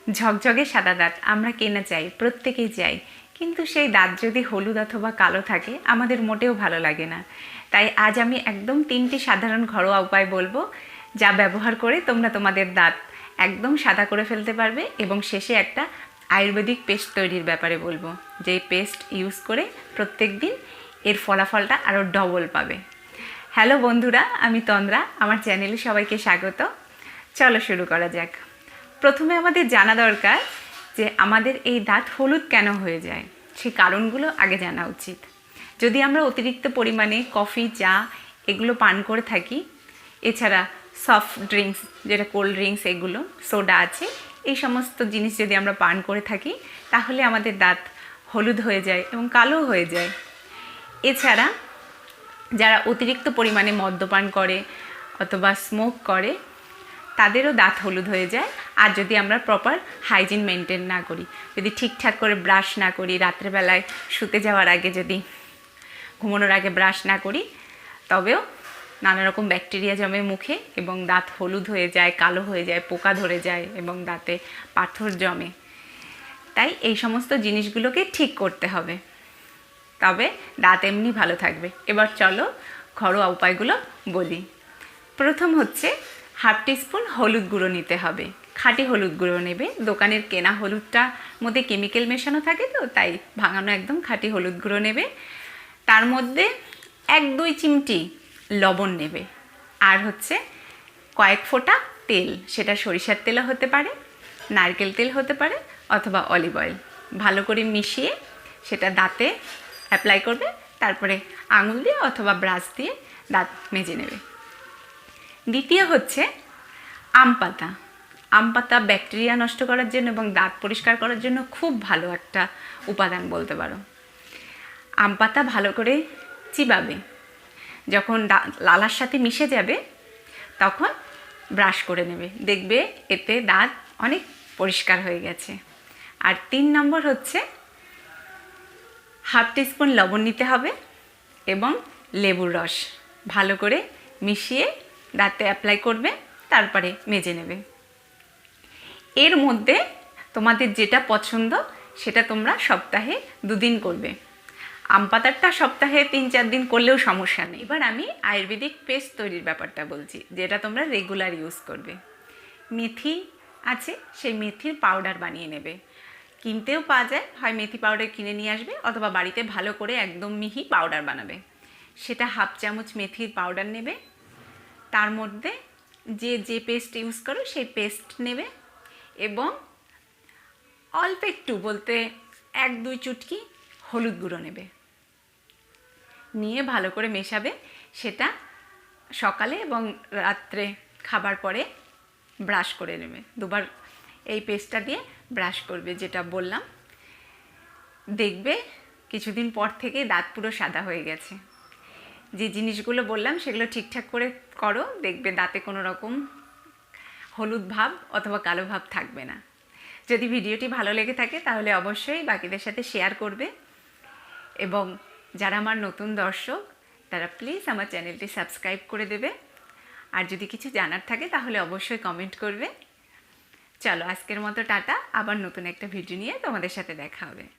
ঝকঝকে সাদা দাঁত আমরা কে না চাই, প্রত্যেকেই চাই, কিন্তু সেই দাঁত যদি হলুদ অথবা কালো থাকে আমাদের মোটেও ভালো লাগে না। তাই আজ আমি একদম 3টি সাধারণ ঘরোয়া উপায় বলবো, যা ব্যবহার করে তোমরা তোমাদের দাঁত একদম সাদা করে ফেলতে পারবে। এবং শেষে একটা আয়ুর্বেদিক পেস্ট তৈরির ব্যাপারে বলবো, যেই পেস্ট ইউজ করে প্রত্যেক দিন এর ফলাফলটা আরও ডবল পাবে। হ্যালো বন্ধুরা, আমি তন্দ্রা, আমার চ্যানেলে সবাইকে স্বাগত। চলো শুরু করা যাক। প্রথমে আমাদের জানা দরকার যে আমাদের এই দাঁত হলুদ কেন হয়ে যায়, সেই কারণগুলো আগে জানা উচিত। যদি আমরা অতিরিক্ত পরিমাণে কফি, চা এগুলো পান করে থাকি, এছাড়া সফট ড্রিঙ্কস যেটা কোল্ড ড্রিঙ্কস, এগুলো সোডা আছে, এই সমস্ত জিনিস যদি আমরা পান করে থাকি তাহলে আমাদের দাঁত হলুদ হয়ে যায় এবং কালো হয়ে যায়। এছাড়া যারা অতিরিক্ত পরিমাণে মদ্যপান করে অথবা স্মোক করে তাদেরও দাঁত হলুদ হয়ে যায়। আর যদি আমরা প্রপার হাইজিন মেনটেন না করি, যদি ঠিকঠাক করে ব্রাশ না করি, রাত্রেবেলায় শুতে যাওয়ার আগে যদি ঘুমানোর আগে ব্রাশ না করি, তবেও নানা রকম ব্যাকটেরিয়া জমে মুখে এবং দাঁত হলুদ হয়ে যায়, কালো হয়ে যায়, পোকা ধরে যায় এবং দাঁতে পাথর জমে। তাই এই সমস্ত জিনিসগুলোকে ঠিক করতে হবে, তবে দাঁত এমনি ভালো থাকবে। এবার চলো ঘরোয়া উপায়গুলো বলি। প্রথম হচ্ছে হাফ টিস্পুন হলুদ গুঁড়ো নিতে হবে। খাঁটি হলুদ গুঁড়ো নেবে। দোকানের কেনা হলুদটার মধ্যে কেমিক্যাল মেশানো থাকে, তো তাই ভাঙানো একদম খাঁটি হলুদ গুঁড়ো নেবে। তার মধ্যে 1-2 চিমটি লবণ নেবে, আর হচ্ছে কয়েক ফোঁটা তেল, সেটা সরিষার তেলও হতে পারে, নারকেল তেল হতে পারে অথবা অলিভ অয়েল। ভালো করে মিশিয়ে সেটা দাঁতে অ্যাপ্লাই করবে, তারপরে আঙুল দিয়ে অথবা ব্রাশ দিয়ে দাঁত মেজে নেবে। দ্বিতীয় হচ্ছে আম পাতা। আম পাতা ব্যাকটেরিয়া নষ্ট করার জন্য এবং দাঁত পরিষ্কার করার জন্য খুব ভালো একটা উপাদান বলতে পারো। আম পাতা ভালো করে চিবাবে, যখন লালার সাথে মিশে যাবে তখন ব্রাশ করে নেবে, দেখবে এতে দাঁত অনেক পরিষ্কার হয়ে গেছে। আর 3 নম্বর হচ্ছে হাফ টিস্পুন লবণ নিতে হবে এবং লেবুর রস ভালো করে মিশিয়ে দাঁতে অ্যাপ্লাই করবে, তারপরে মেজে নেবে। এর মধ্যে তোমাদের যেটা পছন্দ সেটা তোমরা সপ্তাহে 2 দিন করবে। আম পাতাটা সপ্তাহে 3-4 দিন করলেও সমস্যা নেই। এবার আমি আয়ুর্বেদিক পেস্ট তৈরির ব্যাপারটা বলছি, যেটা তোমরা রেগুলার ইউজ করবে। মেথি আছে, সেই মেথির পাউডার বানিয়ে নেবে। কিনতেও পাওয়া যায়, হয় মেথি পাউডার কিনে নিয়ে আসবে অথবা বাড়িতে ভালো করে একদম মিহি পাউডার বানাবে। সেটা হাফ চামচ মেথির পাউডার নেবে, তার মধ্যে যে পেস্ট ইউজ করো সেই পেস্ট নেবে এবং অল্প একটু বলতে 1-2 চুটকি হলুদ গুঁড়ো নেবে, নিয়ে ভালো করে মেশাবে। সেটা সকালে এবং রাত্রে খাবার পরে ব্রাশ করে নেবে। 2বার এই পেস্টটা দিয়ে ব্রাশ করবে, যেটা বললাম। দেখবে কিছুদিন পর থেকে দাঁত পুরো সাদা হয়ে গেছে। যে জিনিসগুলো বললাম সেগুলো ঠিকঠাক করে করো, দেখবে দাঁতে কোনো রকম হলুদ ভাব অথবা কালো ভাব থাকবে না। যদি ভিডিওটি ভালো লেগে থাকে তাহলে অবশ্যই বাকিদের সাথে শেয়ার করবে, এবং যারা আমার নতুন দর্শক তারা প্লিজ আমার চ্যানেলটি সাবস্ক্রাইব করে দেবে। আর যদি কিছু জানার থাকে তাহলে অবশ্যই কমেন্ট করবে। চলো আজকের মতো টাটা, আবার নতুন একটা ভিডিও নিয়ে তোমাদের সাথে দেখা হবে।